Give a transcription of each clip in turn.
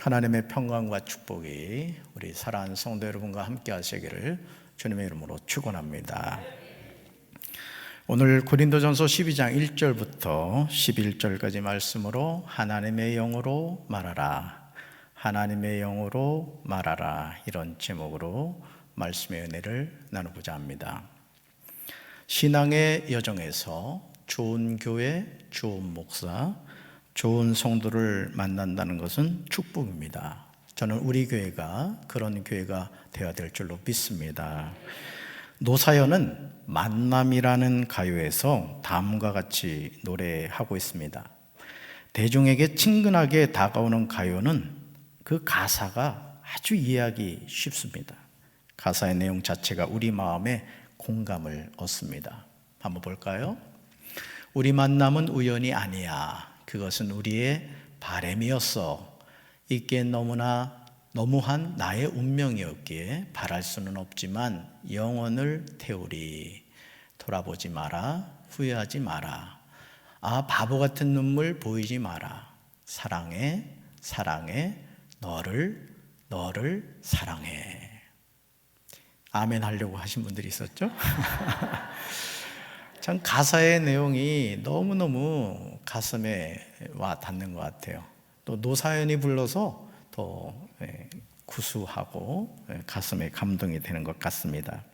하나님의 평강과 축복이 우리 사랑하는 성도 여러분과 함께 하시기를 주님의 이름으로 축원합니다. 오늘 고린도전서 12장 1절부터 11절까지 말씀으로 하나님의 영으로 말하라, 하나님의 영으로 말하라, 이런 제목으로 말씀의 은혜를 나누고자 합니다. 신앙의 여정에서 좋은 교회, 좋은 목사, 좋은 성도를 만난다는 것은 축복입니다. 저는 우리 교회가 그런 교회가 되어야 될 줄로 믿습니다. 노사연은 만남이라는 가요에서 다음과 같이 노래하고 있습니다. 대중에게 친근하게 다가오는 가요는 그 가사가 아주 이해하기 쉽습니다. 가사의 내용 자체가 우리 마음에 공감을 얻습니다. 한번 볼까요? 우리 만남은 우연이 아니야. 그것은 우리의 바람이었어. 이게 너무한 나의 운명이었기에 바랄 수는 없지만 영혼을 태우리. 돌아보지 마라. 후회하지 마라. 바보 같은 눈물 보이지 마라. 사랑해, 사랑해, 너를 사랑해. 아멘 하려고 하신 분들이 있었죠? 참 가사의 내용이 너무너무 가슴에 와 닿는 것 같아요. 또 노사연이 불러서 더 구수하고 가슴에 감동이 되는 것 같습니다.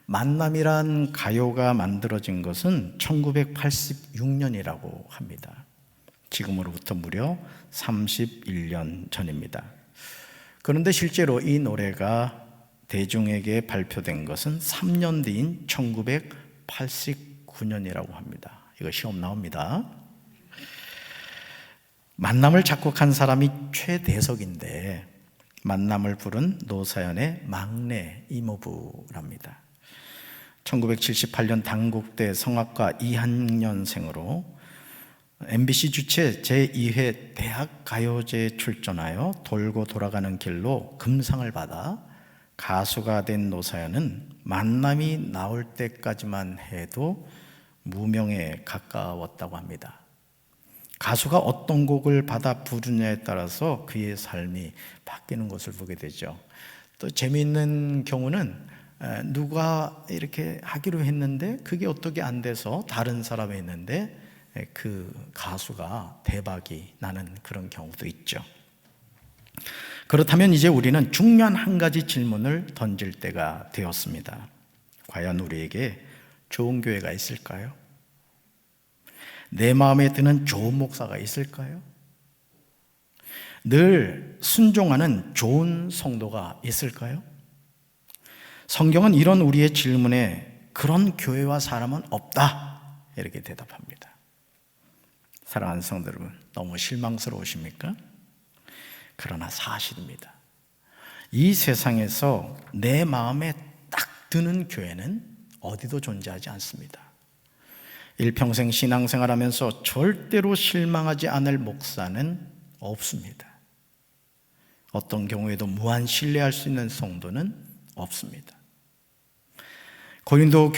만남이란 가요가 만들어진 것은 1986년이라고 합니다. 지금으로부터 무려 31년 전입니다. 그런데 실제로 이 노래가 대중에게 발표된 것은 3년 뒤인 1989년이라고 합니다. 이거 시험 나옵니다. 만남을 작곡한 사람이 최대석인데 만남을 부른 노사연의 막내 이모부랍니다. 1978년 단국대 성악과 2학년생으로 MBC 주최 제2회 대학가요제에 출전하여 돌고 돌아가는 길로 금상을 받아 가수가 된 노사연은 만남이 나올 때까지만 해도 무명에 가까웠다고 합니다. 가수가 어떤 곡을 받아 부르냐에 따라서 그의 삶이 바뀌는 것을 보게 되죠. 또 재미있는 경우는 누가 이렇게 하기로 했는데 그게 어떻게 안 돼서 다른 사람이 했는데 그 가수가 대박이 나는 그런 경우도 있죠. 그렇다면 이제 우리는 중요한 한 가지 질문을 던질 때가 되었습니다. 과연 우리에게 좋은 교회가 있을까요? 내 마음에 드는 좋은 목사가 있을까요? 늘 순종하는 좋은 성도가 있을까요? 성경은 이런 우리의 질문에 그런 교회와 사람은 없다, 이렇게 대답합니다. 사랑하는 성도 여러분, 너무 실망스러우십니까? 그러나 사실입니다. 이 세상에서 내 마음에 딱 드는 교회는 어디도 존재하지 않습니다. 일평생 신앙생활하면서 절대로 실망하지 않을 목사는 없습니다. 어떤 경우에도 무한 신뢰할 수 있는 성도는 없습니다. 고린도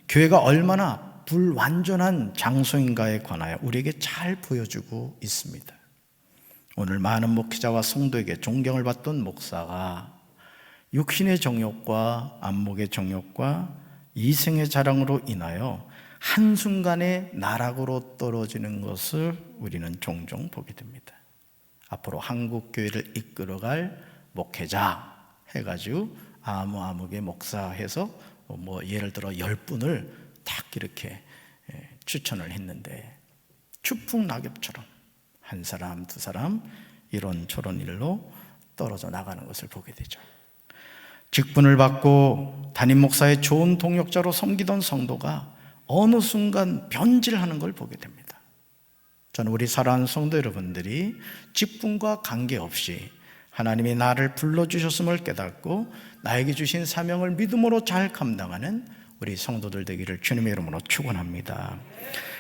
교회가 얼마나 불완전한 장소인가에 관하여 우리에게 잘 보여주고 있습니다. 오늘 많은 목회자와 성도에게 존경을 받던 목사가 육신의 정욕과 안목의 정욕과 이생의 자랑으로 인하여 한순간에 나락으로 떨어지는 것을 우리는 종종 보게 됩니다. 앞으로 한국교회를 이끌어갈 목회자 해가지고 아무개 목사 해서 예를 들어 10분을 딱 이렇게 추천을 했는데 추풍낙엽처럼 한 사람 두 사람 이런저런 일로 떨어져 나가는 것을 보게 되죠. 직분을 받고 담임 목사의 좋은 동역자로 섬기던 성도가 어느 순간 변질하는 걸 보게 됩니다. 저는 우리 사랑하는 성도 여러분들이 직분과 관계없이 하나님이 나를 불러주셨음을 깨닫고 나에게 주신 사명을 믿음으로 잘 감당하는 우리 성도들 되기를 주님의 이름으로 축원합니다.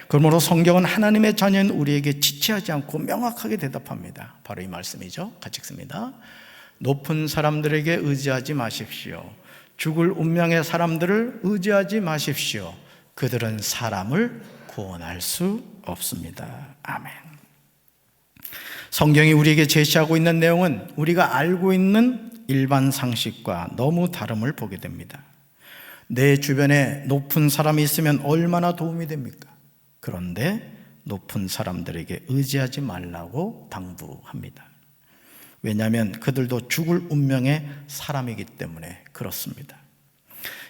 그러므로 성경은 하나님의 자녀인 우리에게 지체하지 않고 명확하게 대답합니다. 바로 이 말씀이죠. 같이 읽습니다. 높은 사람들에게 의지하지 마십시오. 죽을 운명의 사람들을 의지하지 마십시오. 그들은 사람을 구원할 수 없습니다. 아멘. 성경이 우리에게 제시하고 있는 내용은 우리가 알고 있는 일반 상식과 너무 다름을 보게 됩니다. 내 주변에 높은 사람이 있으면 얼마나 도움이 됩니까? 그런데 높은 사람들에게 의지하지 말라고 당부합니다. 왜냐하면 그들도 죽을 운명의 사람이기 때문에 그렇습니다.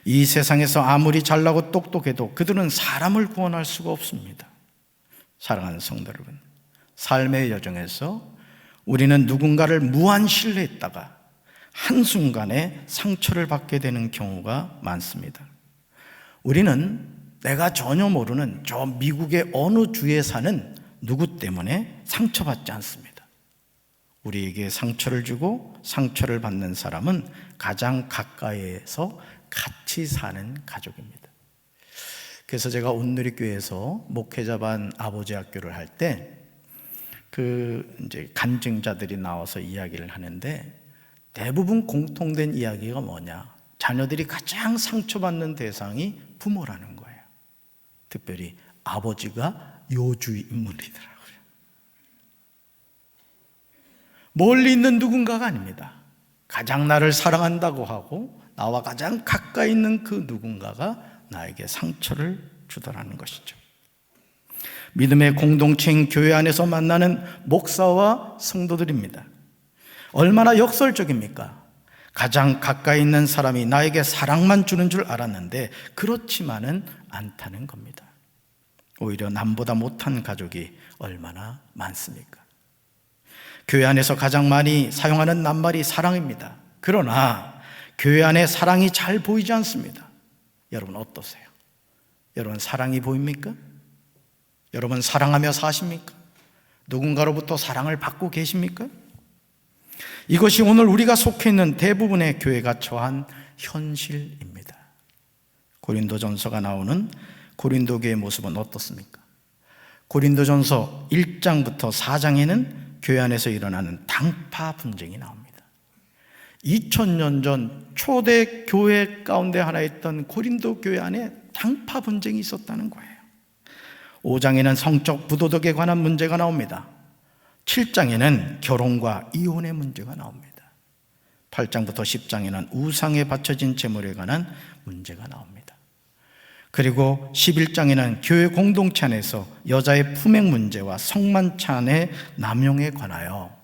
이 세상에서 아무리 잘나고 똑똑해도 그들은 사람을 구원할 수가 없습니다. 사랑하는 성도 여러분, 삶의 여정에서 우리는 누군가를 무한 신뢰했다가 한순간에 상처를 받게 되는 경우가 많습니다. 우리는 내가 전혀 모르는 저 미국의 어느 주에 사는 누구 때문에 상처받지 않습니다. 우리에게 상처를 주고 상처를 받는 사람은 가장 가까이에서 같이 사는 가족입니다. 그래서 제가 온누리교회에서 목회자반 아버지 학교를 할 때 이제 간증자들이 나와서 이야기를 하는데 대부분 공통된 이야기가 뭐냐? 자녀들이 가장 상처받는 대상이 부모라는 거예요. 특별히 아버지가 요주 인물이더라고요. 멀리 있는 누군가가 아닙니다. 가장 나를 사랑한다고 하고 나와 가장 가까이 있는 그 누군가가 나에게 상처를 주더라는 것이죠. 믿음의 공동체인 교회 안에서 만나는 목사와 성도들입니다. 얼마나 역설적입니까? 가장 가까이 있는 사람이 나에게 사랑만 주는 줄 알았는데 그렇지만은 않다는 겁니다. 오히려 남보다 못한 가족이 얼마나 많습니까? 교회 안에서 가장 많이 사용하는 낱말이 사랑입니다. 그러나 교회 안에 사랑이 잘 보이지 않습니다. 여러분 어떠세요? 여러분 사랑이 보입니까? 여러분 사랑하며 사십니까? 누군가로부터 사랑을 받고 계십니까? 이것이 오늘 우리가 속해 있는 대부분의 교회가 처한 현실입니다. 고린도전서가 나오는 고린도교의 모습은 어떻습니까? 고린도전서 1장부터 4장에는 교회 안에서 일어나는 당파 분쟁이 나옵니다. 2000년 전 초대 교회 가운데 하나였던 고린도 교회 안에 당파 분쟁이 있었다는 거예요. 5장에는 성적 부도덕에 관한 문제가 나옵니다. 7장에는 결혼과 이혼의 문제가 나옵니다. 8장부터 10장에는 우상에 바쳐진 제물에 관한 문제가 나옵니다. 그리고 11장에는 교회 공동체 안에서 여자의 품행 문제와 성만찬의 남용에 관하여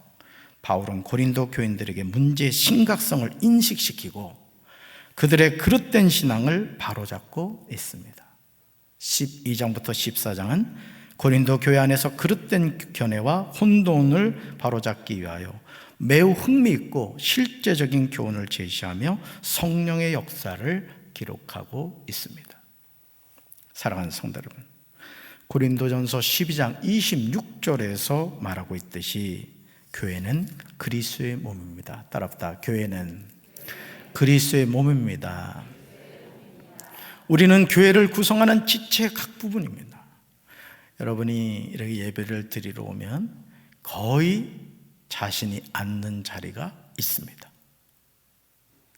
바울은 고린도 교인들에게 문제의 심각성을 인식시키고 그들의 그릇된 신앙을 바로잡고 있습니다. 12장부터 14장은 고린도 교회 안에서 그릇된 견해와 혼돈을 바로잡기 위하여 매우 흥미있고 실제적인 교훈을 제시하며 성령의 역사를 기록하고 있습니다. 사랑하는 성도 여러분, 고린도전서 12장 26절에서 말하고 있듯이 교회는 그리스도의 몸입니다. 따라합시다. 교회는 그리스도의 몸입니다. 우리는 교회를 구성하는 지체 각 부분입니다. 여러분이 이렇게 예배를 드리러 오면 거의 자신이 앉는 자리가 있습니다.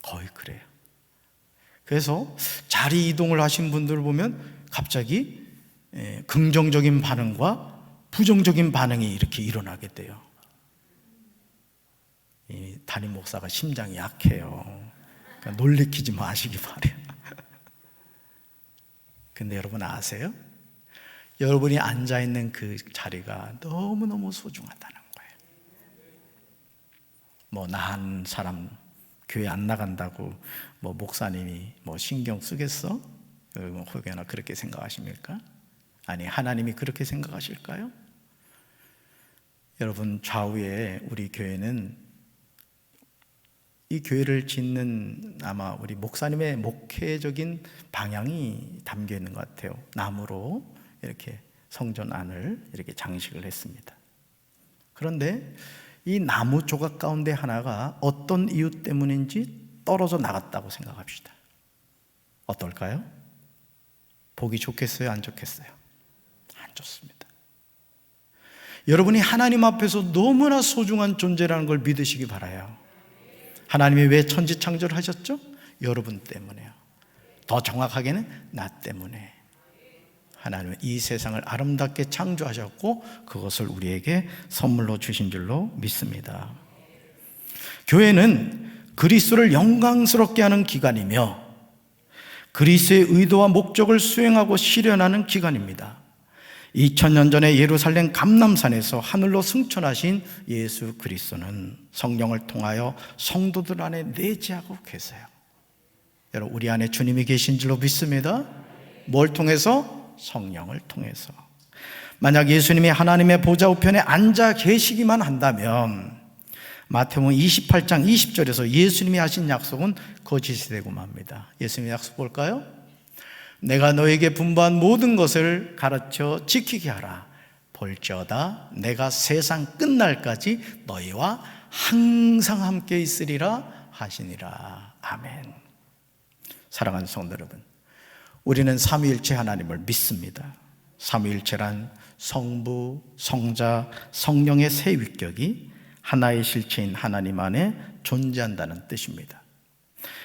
거의 그래요. 그래서 자리 이동을 하신 분들을 보면 갑자기 긍정적인 반응과 부정적인 반응이 이렇게 일어나게 돼요. 이 담임 목사가 심장이 약해요. 그러니까 놀래키지 마시기 바래요. 근데 여러분 아세요? 여러분이 앉아있는 그 자리가 너무너무 소중하다는 거예요. 나 한 사람 교회 안 나간다고 목사님이 신경 쓰겠어? 혹여나 그렇게 생각하십니까? 아니, 하나님이 그렇게 생각하실까요? 여러분, 좌우에 우리 교회는 이 교회를 짓는 아마 우리 목사님의 목회적인 방향이 담겨 있는 것 같아요. 나무로 이렇게 성전 안을 이렇게 장식을 했습니다. 그런데 이 나무 조각 가운데 하나가 어떤 이유 때문인지 떨어져 나갔다고 생각합시다. 어떨까요? 보기 좋겠어요? 안 좋겠어요? 안 좋습니다. 여러분이 하나님 앞에서 너무나 소중한 존재라는 걸 믿으시기 바라요. 하나님이 왜 천지창조를 하셨죠? 여러분 때문에요. 더 정확하게는 나 때문에 하나님은 이 세상을 아름답게 창조하셨고 그것을 우리에게 선물로 주신 줄로 믿습니다. 교회는 그리스도를 영광스럽게 하는 기관이며 그리스도의 의도와 목적을 수행하고 실현하는 기관입니다. 2000년 전에 예루살렘 감람산에서 하늘로 승천하신 예수 그리스도는 성령을 통하여 성도들 안에 내재하고 계세요. 여러분, 우리 안에 주님이 계신 줄로 믿습니다. 뭘 통해서? 성령을 통해서. 만약 예수님이 하나님의 보좌 우편에 앉아 계시기만 한다면 마태복음 28장 20절에서 예수님이 하신 약속은 거짓이 되고 맙니다. 예수님의 약속 볼까요? 내가 너에게 분부한 모든 것을 가르쳐 지키게 하라. 볼지어다 내가 세상 끝날까지 너희와 항상 함께 있으리라 하시니라. 아멘. 사랑하는 성도 여러분, 우리는 삼위일체 하나님을 믿습니다. 삼위일체란 성부, 성자, 성령의 세 위격이 하나의 실체인 하나님 안에 존재한다는 뜻입니다.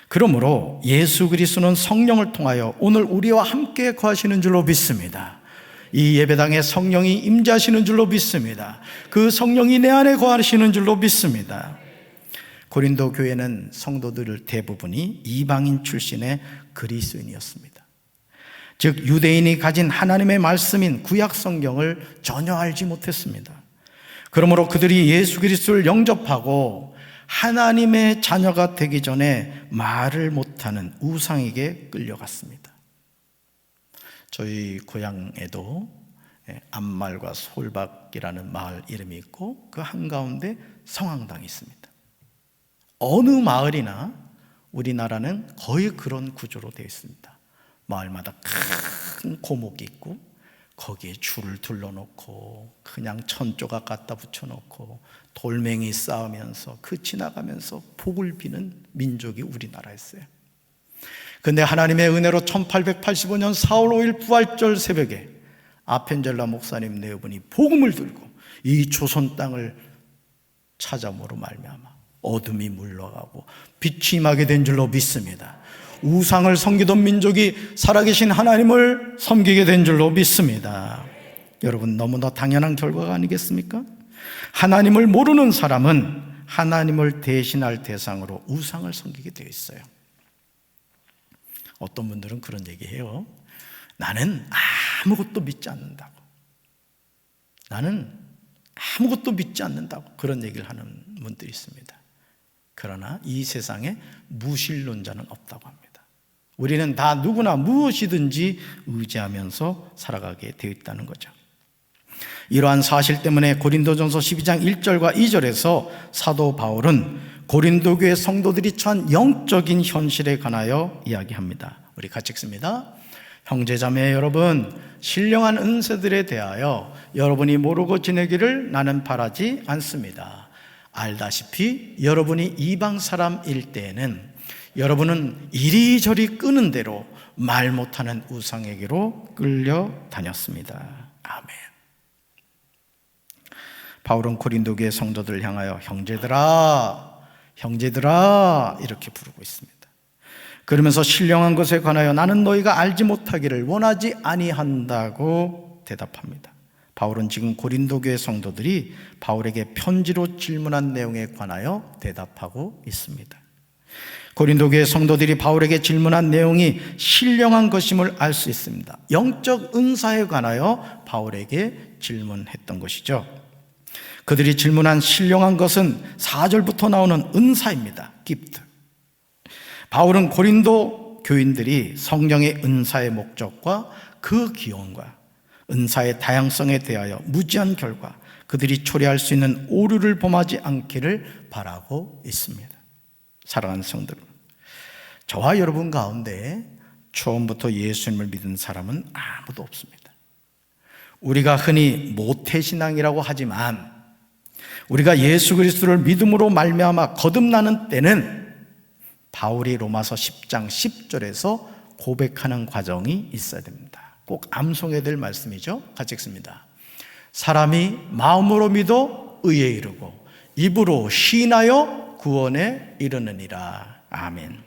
그러므로 예수 그리스도는 성령을 통하여 오늘 우리와 함께 거하시는 줄로 믿습니다. 이 예배당에 성령이 임재하시는 줄로 믿습니다. 그 성령이 내 안에 거하시는 줄로 믿습니다. 고린도 교회는 성도들 대부분이 이방인 출신의 그리스도인이었습니다. 즉 유대인이 가진 하나님의 말씀인 구약 성경을 전혀 알지 못했습니다. 그러므로 그들이 예수 그리스도를 영접하고 하나님의 자녀가 되기 전에 말을 못하는 우상에게 끌려갔습니다. 저희 고향에도 암말과 솔박이라는 마을 이름이 있고 그 한가운데 성황당이 있습니다. 어느 마을이나 우리나라는 거의 그런 구조로 되어 있습니다. 마을마다 큰 고목이 있고 거기에 줄을 둘러놓고 그냥 천조각 갖다 붙여놓고 돌멩이 쌓으면서 그 지나가면서 복을 비는 민족이 우리나라였어요. 근데 하나님의 은혜로 1885년 4월 5일 부활절 새벽에 아펜젤라 목사님 네 분이 복음을 들고 이 조선 땅을 찾아옴으로 말미암아 어둠이 물러가고 빛이 임하게 된 줄로 믿습니다. 우상을 섬기던 민족이 살아계신 하나님을 섬기게 된 줄로 믿습니다. 여러분, 너무나 당연한 결과가 아니겠습니까? 하나님을 모르는 사람은 하나님을 대신할 대상으로 우상을 섬기게 되어 있어요. 어떤 분들은 그런 얘기해요. 나는 아무것도 믿지 않는다고. 나는 아무것도 믿지 않는다고 그런 얘기를 하는 분들이 있습니다. 그러나 이 세상에 무신론자는 없다고 합니다. 우리는 다 누구나 무엇이든지 의지하면서 살아가게 되어 있다는 거죠. 이러한 사실 때문에 고린도전서 12장 1절과 2절에서 사도 바울은 고린도 교회 성도들이 처한 영적인 현실에 관하여 이야기합니다. 우리 같이 읽습니다. 형제자매 여러분, 신령한 은사들에 대하여 여러분이 모르고 지내기를 나는 바라지 않습니다. 알다시피 여러분이 이방 사람일 때에는 여러분은 이리저리 끄는 대로 말 못하는 우상에게로 끌려다녔습니다. 아멘. 바울은 고린도 교회 성도들을 향하여 형제들아, 형제들아 이렇게 부르고 있습니다. 그러면서 신령한 것에 관하여 나는 너희가 알지 못하기를 원하지 아니한다고 대답합니다. 바울은 지금 고린도 교회 성도들이 바울에게 편지로 질문한 내용에 관하여 대답하고 있습니다. 고린도 교회 성도들이 바울에게 질문한 내용이 신령한 것임을 알 수 있습니다. 영적 은사에 관하여 바울에게 질문했던 것이죠. 그들이 질문한 신령한 것은 4절부터 나오는 은사입니다. 기프트. 바울은 고린도 교인들이 성령의 은사의 목적과 그 기원과 은사의 다양성에 대하여 무지한 결과 그들이 초래할 수 있는 오류를 범하지 않기를 바라고 있습니다. 사랑하는 성도 여러분, 저와 여러분 가운데 처음부터 예수님을 믿은 사람은 아무도 없습니다. 우리가 흔히 모태신앙이라고 하지만 우리가 예수 그리스도를 믿음으로 말미암아 거듭나는 때는 바울이 로마서 10장 10절에서 고백하는 과정이 있어야 됩니다. 꼭 암송해야 될 말씀이죠. 같이 읽습니다. 사람이 마음으로 믿어 의에 이르고 입으로 시인하여 구원에 이르느니라. 아멘.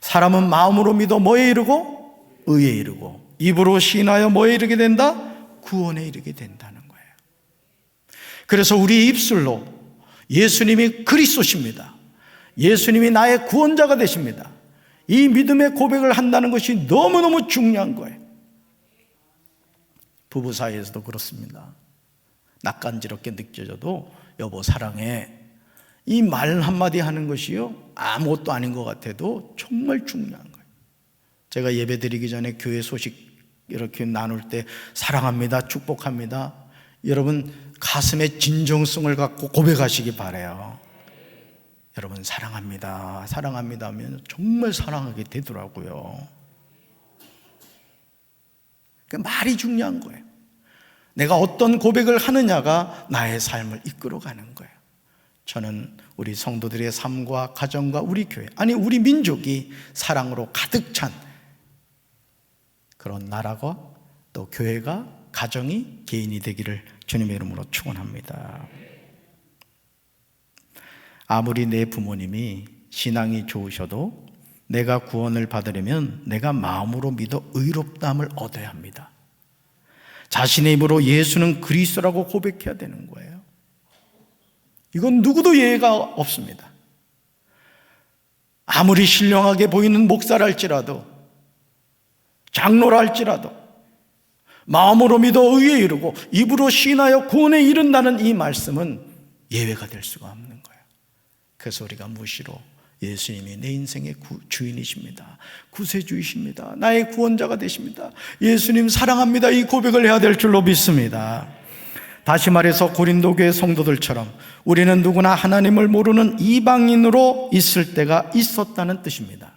사람은 마음으로 믿어 뭐에 이르고 의에 이르고 입으로 시인하여 뭐에 이르게 된다? 구원에 이르게 된다는 거예요. 그래서 우리 입술로 예수님이 그리스도십니다, 예수님이 나의 구원자가 되십니다, 이 믿음의 고백을 한다는 것이 너무너무 중요한 거예요. 부부 사이에서도 그렇습니다. 낯간지럽게 느껴져도 여보 사랑해, 이 말 한마디 하는 것이요 아무것도 아닌 것 같아도 정말 중요한 거예요. 제가 예배 드리기 전에 교회 소식 이렇게 나눌 때 사랑합니다, 축복합니다, 여러분 가슴에 진정성을 갖고 고백하시기 바라요. 여러분 사랑합니다, 사랑합니다 하면 정말 사랑하게 되더라고요. 그러니까 말이 중요한 거예요. 내가 어떤 고백을 하느냐가 나의 삶을 이끌어가는 거예요. 저는 우리 성도들의 삶과 가정과 우리 교회, 아니 우리 민족이 사랑으로 가득 찬 그런 나라가, 또 교회가, 가정이, 개인이 되기를 주님의 이름으로 축원합니다. 아무리 내 부모님이 신앙이 좋으셔도 내가 구원을 받으려면 내가 마음으로 믿어 의롭다함을 얻어야 합니다. 자신의 입으로 예수는 그리스도라고 고백해야 되는 거예요. 이건 누구도 예외가 없습니다. 아무리 신령하게 보이는 목사라 할지라도, 장로라 할지라도 마음으로 믿어 의에 이르고 입으로 시인하여 구원에 이른다는 이 말씀은 예외가 될 수가 없는 거예요. 그래서 우리가 무시로 예수님이 내 인생의 주인이십니다, 구세주이십니다, 나의 구원자가 되십니다, 예수님 사랑합니다, 이 고백을 해야 될 줄로 믿습니다. 다시 말해서 고린도 교회 성도들처럼 우리는 누구나 하나님을 모르는 이방인으로 있을 때가 있었다는 뜻입니다.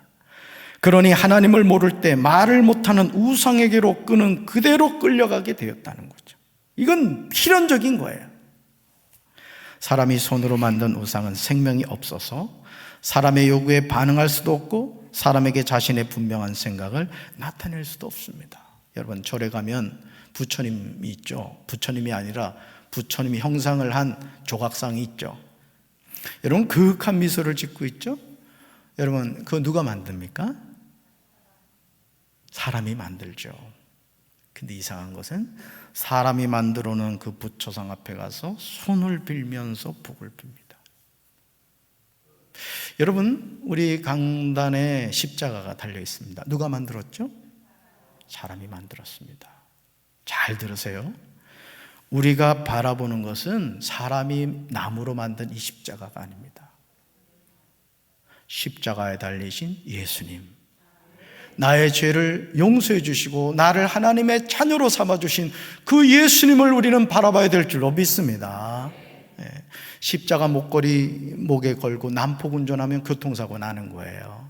그러니 하나님을 모를 때 말을 못하는 우상에게로 끄는 그대로 끌려가게 되었다는 거죠. 이건 필연적인 거예요. 사람이 손으로 만든 우상은 생명이 없어서 사람의 요구에 반응할 수도 없고 사람에게 자신의 분명한 생각을 나타낼 수도 없습니다. 여러분 절에 가면 부처님이 있죠. 부처님이 아니라 부처님이 형상을 한 조각상이 있죠. 여러분 그윽한 미소를 짓고 있죠. 여러분 그거 누가 만듭니까? 사람이 만들죠. 근데 이상한 것은 사람이 만들어 놓은 그 부처상 앞에 가서 손을 빌면서 복을 빕니다. 여러분 우리 강단에 십자가가 달려 있습니다. 누가 만들었죠? 사람이 만들었습니다. 잘 들으세요. 우리가 바라보는 것은 사람이 나무로 만든 이 십자가가 아닙니다. 십자가에 달리신 예수님, 나의 죄를 용서해 주시고 나를 하나님의 자녀로 삼아주신 그 예수님을 우리는 바라봐야 될 줄로 믿습니다. 십자가 목걸이 목에 걸고 난폭 운전하면 교통사고 나는 거예요.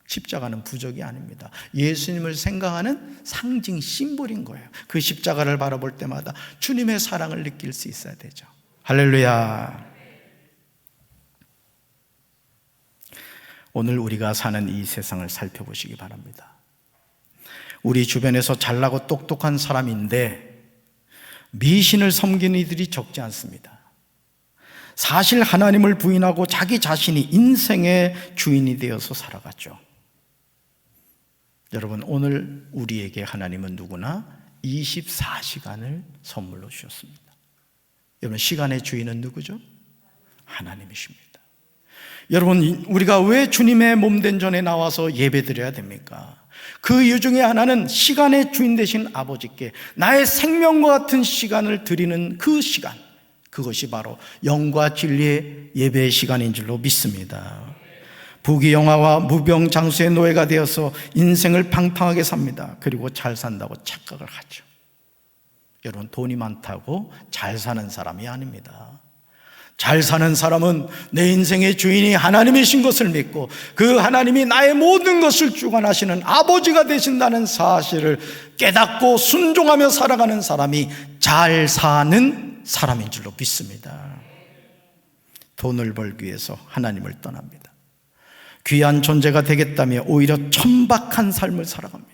십자가는 부적이 아닙니다. 예수님을 생각하는 상징 심볼인 거예요. 그 십자가를 바라볼 때마다 주님의 사랑을 느낄 수 있어야 되죠. 할렐루야. 오늘 우리가 사는 이 세상을 살펴보시기 바랍니다. 우리 주변에서 잘나고 똑똑한 사람인데 미신을 섬기는 이들이 적지 않습니다. 사실 하나님을 부인하고 자기 자신이 인생의 주인이 되어서 살아가죠. 여러분 오늘 우리에게 하나님은 누구나 24시간을 선물로 주셨습니다. 여러분 시간의 주인은 누구죠? 하나님이십니다. 여러분 우리가 왜 주님의 몸된 전에 나와서 예배드려야 됩니까? 그 이유 중에 하나는 시간의 주인 되신 아버지께 나의 생명과 같은 시간을 드리는 그 시간, 그것이 바로 영과 진리의 예배의 시간인 줄로 믿습니다. 부귀영화와 무병장수의 노예가 되어서 인생을 팡팡하게 삽니다. 그리고 잘 산다고 착각을 하죠. 여러분 돈이 많다고 잘 사는 사람이 아닙니다. 잘 사는 사람은 내 인생의 주인이 하나님이신 것을 믿고 그 하나님이 나의 모든 것을 주관하시는 아버지가 되신다는 사실을 깨닫고 순종하며 살아가는 사람이 잘 사는 사람인 줄로 믿습니다. 돈을 벌기 위해서 하나님을 떠납니다. 귀한 존재가 되겠다며 오히려 천박한 삶을 살아갑니다.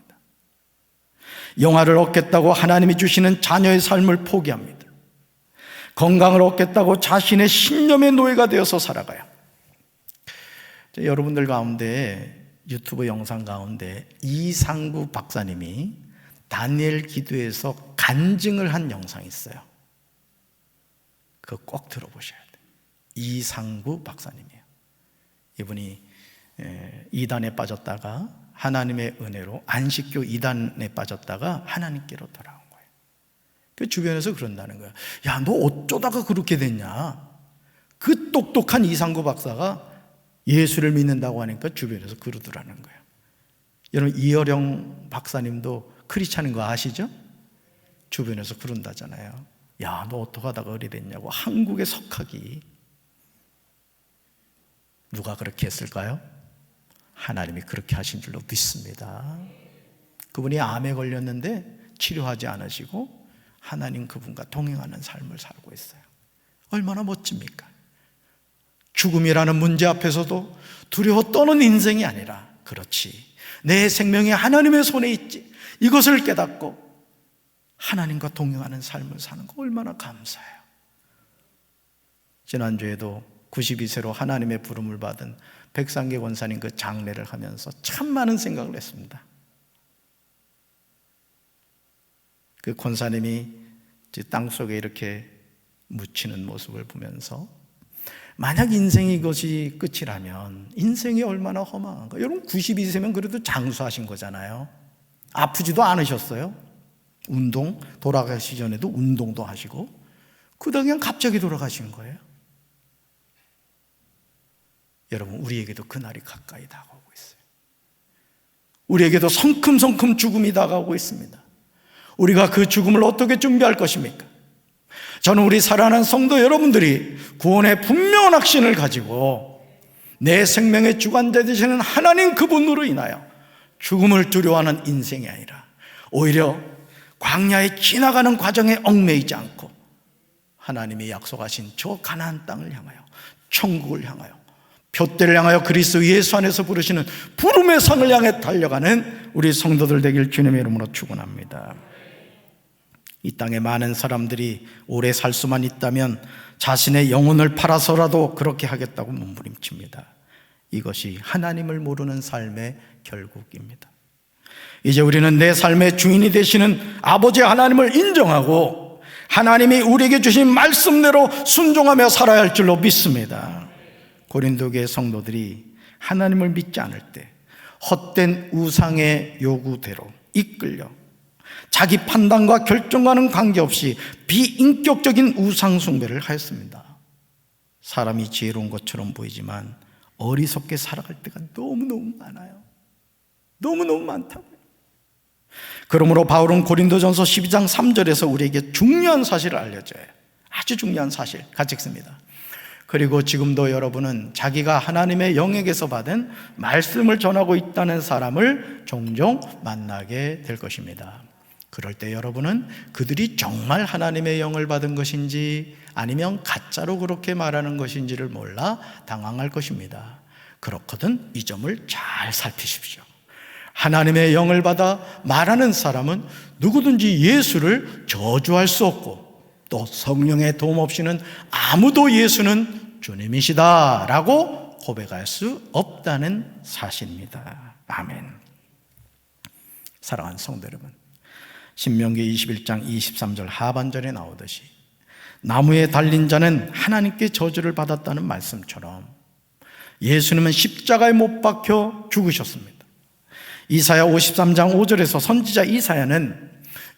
영화를 얻겠다고 하나님이 주시는 자녀의 삶을 포기합니다. 건강을 얻겠다고 자신의 신념의 노예가 되어서 살아가요. 여러분들 가운데 유튜브 영상 가운데 이상구 박사님이 다니엘 기도에서 간증을 한 영상이 있어요. 그거 꼭 들어보셔야 돼요. 이상구 박사님이에요. 이분이 이단에 빠졌다가 하나님의 은혜로 안식교 이단에 빠졌다가 하나님께로 돌아온 거예요. 그 주변에서 그런다는 거예요. 야, 너 어쩌다가 그렇게 됐냐? 그 똑똑한 이상구 박사가 예수를 믿는다고 하니까 주변에서 그러더라는 거예요. 여러분, 이어령 박사님도 크리스찬인 거 아시죠? 주변에서 그런다잖아요. 야, 너 어떡하다가 그리 됐냐고. 한국의 석학이 누가 그렇게 했을까요? 하나님이 그렇게 하신 줄로 믿습니다. 그분이 암에 걸렸는데 치료하지 않으시고 하나님 그분과 동행하는 삶을 살고 있어요. 얼마나 멋집니까? 죽음이라는 문제 앞에서도 두려워 떠는 인생이 아니라, 그렇지, 내 생명이 하나님의 손에 있지, 이것을 깨닫고 하나님과 동행하는 삶을 사는 거 얼마나 감사해요. 지난주에도 92세로 하나님의 부름을 받은 백상계 권사님 그 장례를 하면서 참 많은 생각을 했습니다. 그 권사님이 땅속에 이렇게 묻히는 모습을 보면서 만약 인생이 이것이 끝이라면 인생이 얼마나 허망한가. 여러분 92세면 그래도 장수하신 거잖아요. 아프지도 않으셨어요. 운동, 돌아가시기 전에도 운동도 하시고, 그다음 그냥 갑자기 돌아가신 거예요. 여러분, 우리에게도 그날이 가까이 다가오고 있어요. 우리에게도 성큼성큼 죽음이 다가오고 있습니다. 우리가 그 죽음을 어떻게 준비할 것입니까? 저는 우리 사랑하는 성도 여러분들이 구원의 분명한 확신을 가지고 내 생명의 주관자 되시는 하나님 그분으로 인하여 죽음을 두려워하는 인생이 아니라 오히려 광야에 지나가는 과정에 얽매이지 않고 하나님이 약속하신 저 가나안 땅을 향하여, 천국을 향하여, 표대를 향하여 그리스도 예수 안에서 부르시는 부름의 상을 향해 달려가는 우리 성도들 되길 주님의 이름으로 축원합니다. 이 땅에 많은 사람들이 오래 살 수만 있다면 자신의 영혼을 팔아서라도 그렇게 하겠다고 몸부림칩니다. 이것이 하나님을 모르는 삶의 결국입니다. 이제 우리는 내 삶의 주인이 되시는 아버지 하나님을 인정하고 하나님이 우리에게 주신 말씀대로 순종하며 살아야 할 줄로 믿습니다. 고린도교의 성도들이 하나님을 믿지 않을 때 헛된 우상의 요구대로 이끌려 자기 판단과 결정과는 관계없이 비인격적인 우상 숭배를 하였습니다. 사람이 지혜로운 것처럼 보이지만 어리석게 살아갈 때가 너무너무 많아요. 너무너무 많다고요. 그러므로 바울은 고린도전서 12장 3절에서 우리에게 중요한 사실을 알려줘요. 아주 중요한 사실 같이 읽습니다. 그리고 지금도 여러분은 자기가 하나님의 영에게서 받은 말씀을 전하고 있다는 사람을 종종 만나게 될 것입니다. 그럴 때 여러분은 그들이 정말 하나님의 영을 받은 것인지 아니면 가짜로 그렇게 말하는 것인지를 몰라 당황할 것입니다. 그렇거든 이 점을 잘 살피십시오. 하나님의 영을 받아 말하는 사람은 누구든지 예수를 저주할 수 없고 또 성령의 도움 없이는 아무도 예수는 주님이시다 라고 고백할 수 없다는 사실입니다. 아멘. 사랑하는 성도 여러분, 신명기 21장 23절 하반절에 나오듯이 나무에 달린 자는 하나님께 저주를 받았다는 말씀처럼 예수님은 십자가에 못 박혀 죽으셨습니다. 이사야 53장 5절에서 선지자 이사야는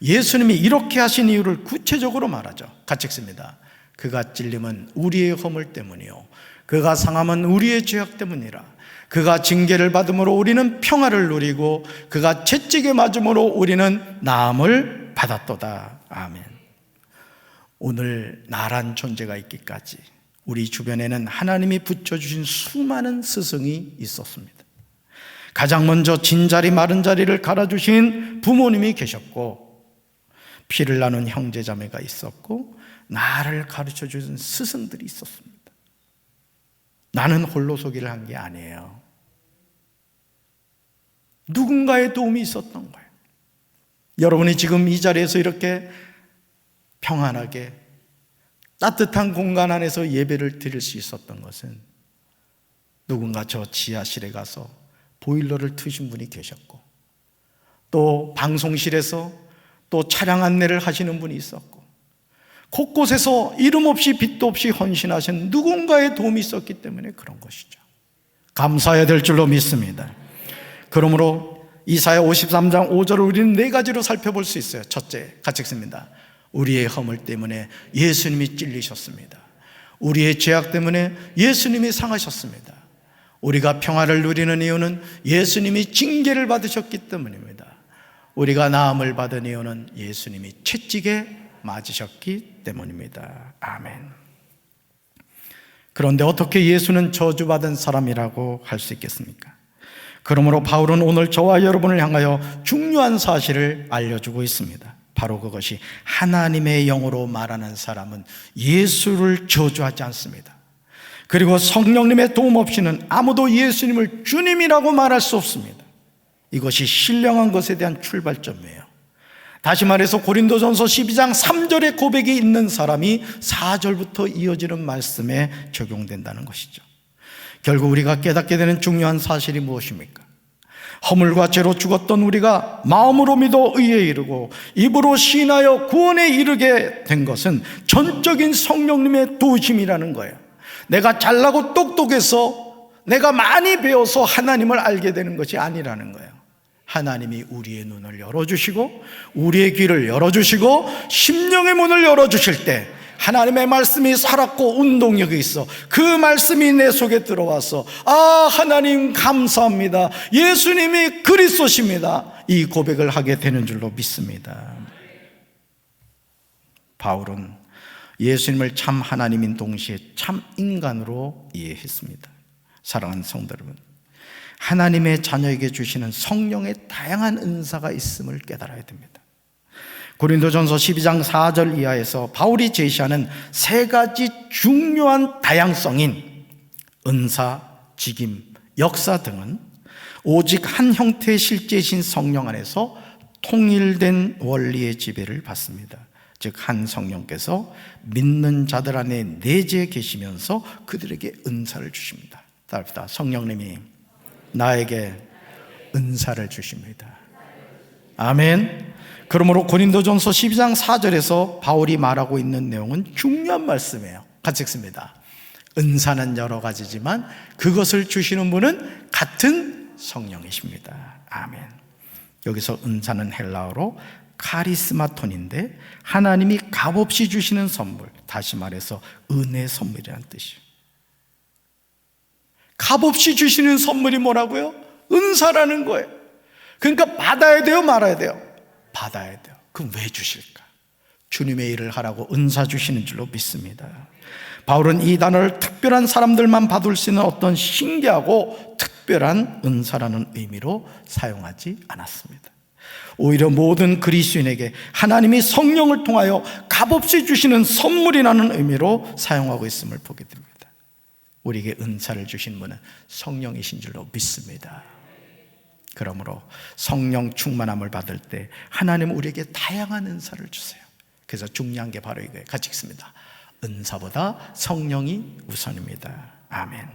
예수님이 이렇게 하신 이유를 구체적으로 말하죠. 같이 읽습니다. 그가 찔림은 우리의 허물 때문이요 그가 상함은 우리의 죄악 때문이라. 그가 징계를 받음으로 우리는 평화를 누리고 그가 채찍에 맞음으로 우리는 나음을 받았도다. 아멘. 오늘 나란 존재가 있기까지 우리 주변에는 하나님이 붙여주신 수많은 스승이 있었습니다. 가장 먼저 진자리 마른 자리를 갈아주신 부모님이 계셨고 피를 나눈 형제자매가 있었고 나를 가르쳐주신 스승들이 있었습니다. 나는 홀로서기를 한 게 아니에요. 누군가의 도움이 있었던 거예요. 여러분이 지금 이 자리에서 이렇게 평안하게 따뜻한 공간 안에서 예배를 드릴 수 있었던 것은 누군가 저 지하실에 가서 보일러를 트신 분이 계셨고, 또 방송실에서 또 차량 안내를 하시는 분이 있었고, 곳곳에서 이름 없이 빚도 없이 헌신하신 누군가의 도움이 있었기 때문에 그런 것이죠. 감사해야 될 줄로 믿습니다. 그러므로 이사야 53장 5절을 우리는 네 가지로 살펴볼 수 있어요. 첫째, 같이 읽습니다. 우리의 허물 때문에 예수님이 찔리셨습니다. 우리의 죄악 때문에 예수님이 상하셨습니다. 우리가 평화를 누리는 이유는 예수님이 징계를 받으셨기 때문입니다. 우리가 나음을 받은 이유는 예수님이 채찍에 맞으셨기 때문입니다. 아멘. 그런데 어떻게 예수는 저주받은 사람이라고 할 수 있겠습니까? 그러므로 바울은 오늘 저와 여러분을 향하여 중요한 사실을 알려주고 있습니다. 바로 그것이 하나님의 영으로 말하는 사람은 예수를 저주하지 않습니다. 그리고 성령님의 도움 없이는 아무도 예수님을 주님이라고 말할 수 없습니다. 이것이 신령한 것에 대한 출발점이에요. 다시 말해서 고린도전서 12장 3절의 고백이 있는 사람이 4절부터 이어지는 말씀에 적용된다는 것이죠. 결국 우리가 깨닫게 되는 중요한 사실이 무엇입니까? 허물과 죄로 죽었던 우리가 마음으로 믿어 의에 이르고 입으로 시인하여 구원에 이르게 된 것은 전적인 성령님의 도우심이라는 거예요. 내가 잘나고 똑똑해서 내가 많이 배워서 하나님을 알게 되는 것이 아니라는 거예요. 하나님이 우리의 눈을 열어주시고 우리의 귀를 열어주시고 심령의 문을 열어주실 때 하나님의 말씀이 살았고 운동력이 있어 그 말씀이 내 속에 들어와서 하나님 감사합니다, 예수님이 그리스도십니다, 이 고백을 하게 되는 줄로 믿습니다. 바울은 예수님을 참 하나님인 동시에 참 인간으로 이해했습니다. 사랑하는 성도 여러분, 하나님의 자녀에게 주시는 성령의 다양한 은사가 있음을 깨달아야 됩니다. 고린도전서 12장 4절 이하에서 바울이 제시하는 세 가지 중요한 다양성인 은사, 직임, 역사 등은 오직 한 형태의 실제이신 성령 안에서 통일된 원리의 지배를 받습니다. 즉 한 성령께서 믿는 자들 안에 내재해 계시면서 그들에게 은사를 주십니다. 따릅니다. 성령님이 나에게 은사를 주십니다. 아멘. 그러므로 고린도전서 12장 4절에서 바울이 말하고 있는 내용은 중요한 말씀이에요. 같이 읽습니다. 은사는 여러 가지지만 그것을 주시는 분은 같은 성령이십니다. 아멘. 여기서 은사는 헬라어로 카리스마톤인데 하나님이 값없이 주시는 선물, 다시 말해서 은혜 선물이라는 뜻이에요. 값없이 주시는 선물이 뭐라고요? 은사라는 거예요. 그러니까 받아야 돼요, 말아야 돼요? 받아야 돼요. 그럼 왜 주실까? 주님의 일을 하라고 은사 주시는 줄로 믿습니다. 바울은 이 단어를 특별한 사람들만 받을 수 있는 어떤 신기하고 특별한 은사라는 의미로 사용하지 않았습니다. 오히려 모든 그리스도인에게 하나님이 성령을 통하여 값없이 주시는 선물이라는 의미로 사용하고 있음을 보게 됩니다. 우리에게 은사를 주신 분은 성령이신 줄로 믿습니다. 그러므로 성령 충만함을 받을 때 하나님은 우리에게 다양한 은사를 주세요. 그래서 중요한 게 바로 이거예요. 같이 읽습니다. 은사보다 성령이 우선입니다. 아멘.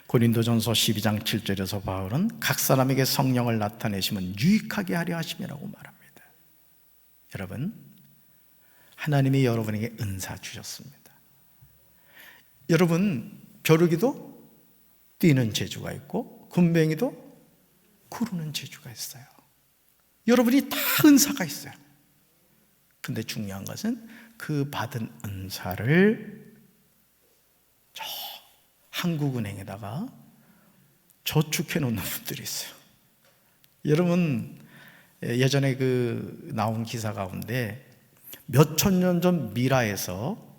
고린도전서 12장 7절에서 바울은 각 사람에게 성령을 나타내시면 유익하게 하려 하심이라고 말합니다. 여러분, 하나님이 여러분에게 은사 주셨습니다. 여러분, 벼룩이도 뛰는 재주가 있고 군뱅이도 구르는 재주가 있어요. 여러분이 다 은사가 있어요. 근데 중요한 것은 그 받은 은사를 저 한국은행에다가 저축해 놓는 분들이 있어요. 여러분, 예전에 나온 기사 가운데 몇천 년 전 미라에서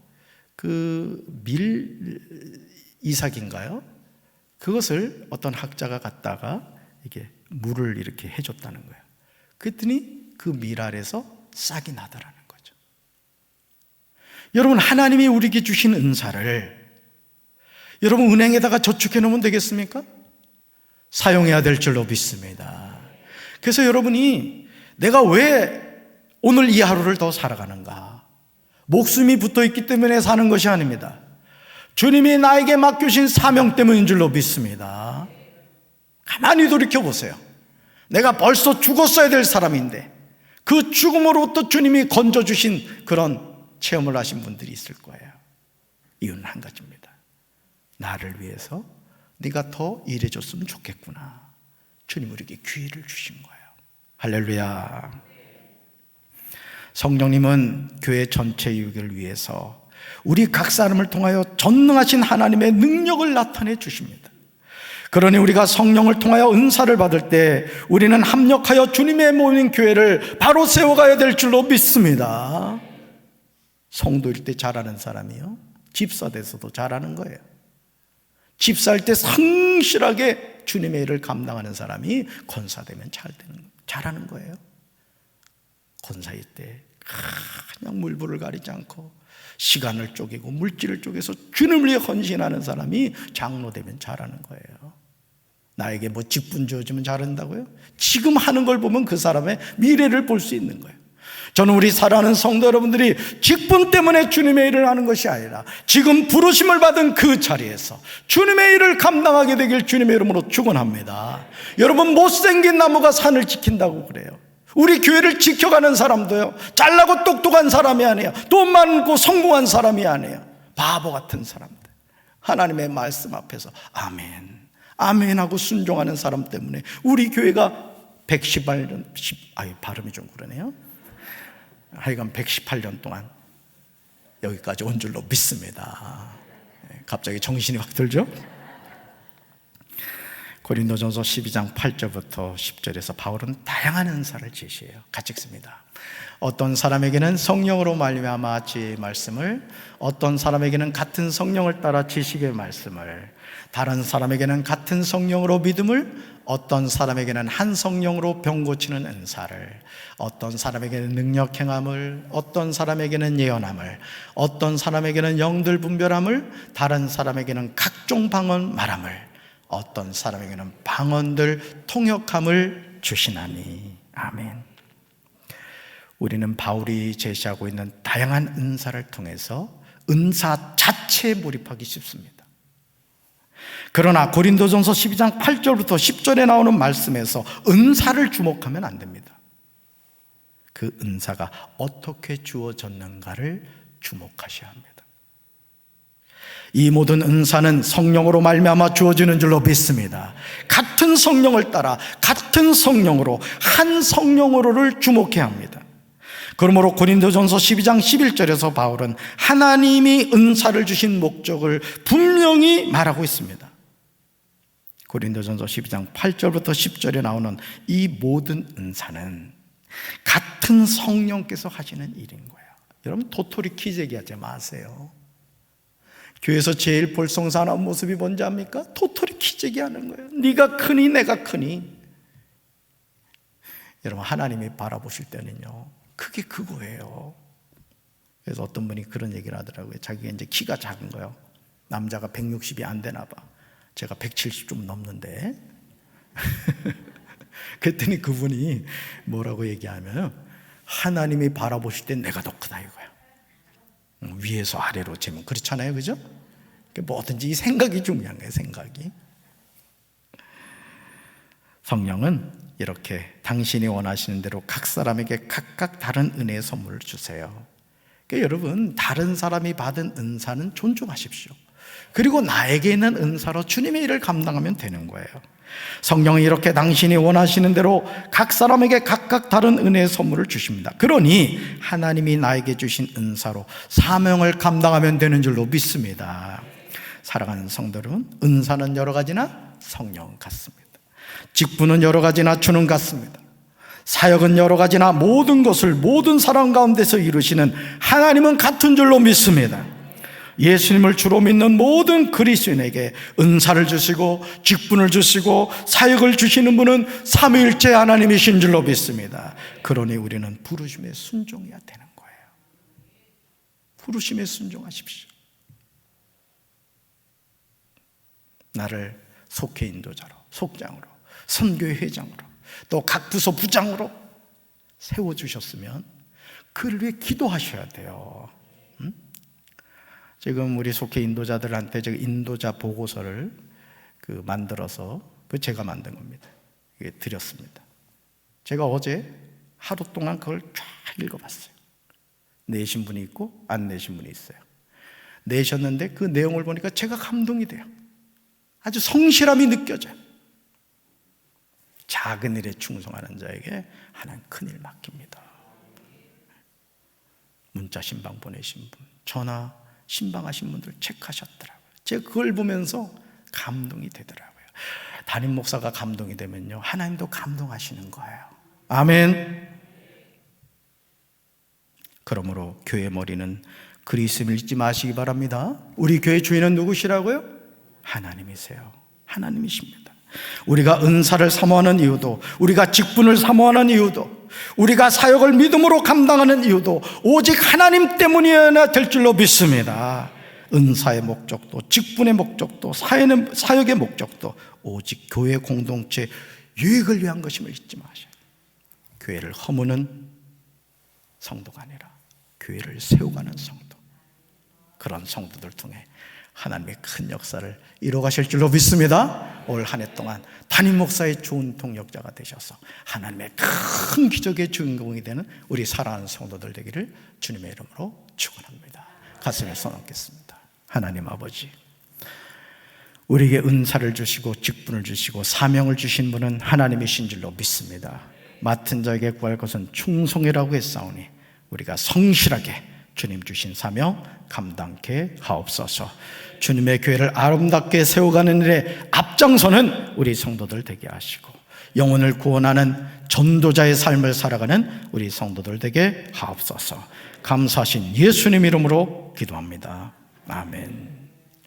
밀 이삭인가요? 그것을 어떤 학자가 갖다가 이게 물을 이렇게 해줬다는 거예요. 그랬더니 그 밀알에서 싹이 나더라는 거죠. 여러분, 하나님이 우리에게 주신 은사를 여러분 은행에다가 저축해 놓으면 되겠습니까? 사용해야 될 줄로 믿습니다. 그래서 여러분이 내가 왜 오늘 이 하루를 더 살아가는가? 목숨이 붙어 있기 때문에 사는 것이 아닙니다. 주님이 나에게 맡겨주신 사명 때문인 줄로 믿습니다. 가만히 돌이켜보세요. 내가 벌써 죽었어야 될 사람인데 그 죽음으로부터 주님이 건져주신 그런 체험을 하신 분들이 있을 거예요. 이유는 한 가지입니다. 나를 위해서 네가 더 일해줬으면 좋겠구나. 주님 우리에게 기회를 주신 거예요. 할렐루야. 성령님은 교회 전체 유익을 위해서 우리 각 사람을 통하여 전능하신 하나님의 능력을 나타내 주십니다. 그러니 우리가 성령을 통하여 은사를 받을 때 우리는 합력하여 주님의 모인 교회를 바로 세워가야 될 줄로 믿습니다. 성도일 때 잘하는 사람이요, 집사 돼서도 잘하는 거예요. 집사할 때 성실하게 주님의 일을 감당하는 사람이 권사되면 잘하는 거예요. 권사일 때 그냥 물불을 가리지 않고 시간을 쪼개고 물질을 쪼개서 주님을 위해 헌신하는 사람이 장로 되면 잘하는 거예요. 나에게 뭐 직분 주어지면 잘한다고요? 지금 하는 걸 보면 그 사람의 미래를 볼 수 있는 거예요. 저는 우리 사랑하는 성도 여러분들이 직분 때문에 주님의 일을 하는 것이 아니라 지금 부르심을 받은 그 자리에서 주님의 일을 감당하게 되길 주님의 이름으로 축원합니다. 여러분, 못생긴 나무가 산을 지킨다고 그래요. 우리 교회를 지켜가는 사람도요, 잘나고 똑똑한 사람이 아니에요. 돈 많고 성공한 사람이 아니에요. 바보 같은 사람들, 하나님의 말씀 앞에서 아멘 아멘 하고 순종하는 사람 때문에 우리 교회가 118년 발음이 좀 그러네요. 하여간 118년 동안 여기까지 온 줄로 믿습니다. 갑자기 정신이 확 들죠? 고린도전서 12장 8절부터 10절에서 바울은 다양한 은사를 제시해요. 같이 읽습니다. 어떤 사람에게는 성령으로 말미암아 지혜의 말씀을, 어떤 사람에게는 같은 성령을 따라 지식의 말씀을, 다른 사람에게는 같은 성령으로 믿음을, 어떤 사람에게는 한 성령으로 병 고치는 은사를, 어떤 사람에게는 능력 행함을, 어떤 사람에게는 예언함을, 어떤 사람에게는 영들 분별함을, 다른 사람에게는 각종 방언 말함을, 어떤 사람에게는 방언들 통역함을 주시나니. 아멘. 우리는 바울이 제시하고 있는 다양한 은사를 통해서 은사 자체에 몰입하기 쉽습니다. 그러나 고린도전서 12장 8절부터 10절에 나오는 말씀에서 은사를 주목하면 안 됩니다. 그 은사가 어떻게 주어졌는가를 주목하셔야 합니다. 이 모든 은사는 성령으로 말미암아 주어지는 줄로 믿습니다. 같은 성령을 따라 같은 성령으로, 한 성령으로를 주목해야 합니다. 그러므로 고린도전서 12장 11절에서 바울은 하나님이 은사를 주신 목적을 분명히 말하고 있습니다. 고린도전서 12장 8절부터 10절에 나오는 이 모든 은사는 같은 성령께서 하시는 일인 거예요. 여러분, 도토리 키재기 하지 마세요. 교회에서 제일 볼썽사나운 모습이 뭔지 압니까? 도토리 키재기 하는 거예요. 네가 크니 내가 크니. 여러분, 하나님이 바라보실 때는요, 그게 그거예요. 그래서 어떤 분이 그런 얘기를 하더라고요. 자기가 이제 키가 작은 거예요. 남자가 160이 안 되나 봐. 제가 170 좀 넘는데. 그랬더니 그분이 뭐라고 얘기하면, 하나님이 바라보실 때 내가 더 크다 이거야. 위에서 아래로 재면 그렇잖아요, 그죠? 뭐든지 이 생각이 중요한 거예요. 생각이. 성령은 이렇게 당신이 원하시는 대로 각 사람에게 각각 다른 은혜의 선물을 주세요. 그러니까 여러분, 다른 사람이 받은 은사는 존중하십시오. 그리고 나에게 있는 은사로 주님의 일을 감당하면 되는 거예요. 성령이 이렇게 당신이 원하시는 대로 각 사람에게 각각 다른 은혜의 선물을 주십니다. 그러니 하나님이 나에게 주신 은사로 사명을 감당하면 되는 줄로 믿습니다. 사랑하는 성도 여러분, 은사는 여러 가지나 성령 같습니다. 직분은 여러 가지나 주는 같습니다. 사역은 여러 가지나 모든 것을 모든 사람 가운데서 이루시는 하나님은 같은 줄로 믿습니다. 예수님을 주로 믿는 모든 그리스도인에게 은사를 주시고 직분을 주시고 사역을 주시는 분은 삼위일체 하나님이신 줄로 믿습니다. 그러니 우리는 부르심에 순종해야 되는 거예요. 부르심에 순종하십시오. 나를 속회 인도자로, 속장으로, 선교회 회장으로, 또 각 부서 부장으로 세워주셨으면 그를 위해 기도하셔야 돼요. 지금 우리 속회 인도자들한테 인도자 보고서를 만들어서 그거 제가 만든 겁니다. 이게 드렸습니다. 제가 어제 하루 동안 그걸 쫙 읽어봤어요. 내신 분이 있고 안 내신 분이 있어요. 내셨는데 그 내용을 보니까 제가 감동이 돼요. 아주 성실함이 느껴져요. 작은 일에 충성하는 자에게 하나님 큰일 맡깁니다. 문자 신방 보내신 분, 전화 신방하신 분들 체크하셨더라고요. 제가 그걸 보면서 감동이 되더라고요. 담임 목사가 감동이 되면요, 하나님도 감동하시는 거예요. 아멘. 그러므로 교회 머리는 그리스도를 잊지 마시기 바랍니다. 우리 교회 주인은 누구시라고요? 하나님이세요. 하나님이십니다. 우리가 은사를 사모하는 이유도, 우리가 직분을 사모하는 이유도, 우리가 사역을 믿음으로 감당하는 이유도 오직 하나님 때문이어야 될 줄로 믿습니다. 은사의 목적도, 직분의 목적도, 사역의 목적도 오직 교회 공동체 유익을 위한 것임을 잊지 마셔요. 교회를 허무는 성도가 아니라 교회를 세워가는 성도, 그런 성도들 통해 하나님의 큰 역사를 이루어가실 줄로 믿습니다. 올 한 해 동안 담임 목사의 좋은 동역자가 되셔서 하나님의 큰 기적의 주인공이 되는 우리 사랑하는 성도들 되기를 주님의 이름으로 축원합니다. 가슴에 손 얹겠습니다. 하나님 아버지, 우리에게 은사를 주시고 직분을 주시고 사명을 주신 분은 하나님이신 줄로 믿습니다. 맡은 자에게 구할 것은 충성이라고 했사오니 우리가 성실하게 주님 주신 사명 감당케 하옵소서. 주님의 교회를 아름답게 세워가는 일에 앞장서는 우리 성도들 되게 하시고 영혼을 구원하는 전도자의 삶을 살아가는 우리 성도들 되게 하옵소서. 감사하신 예수님 이름으로 기도합니다. 아멘.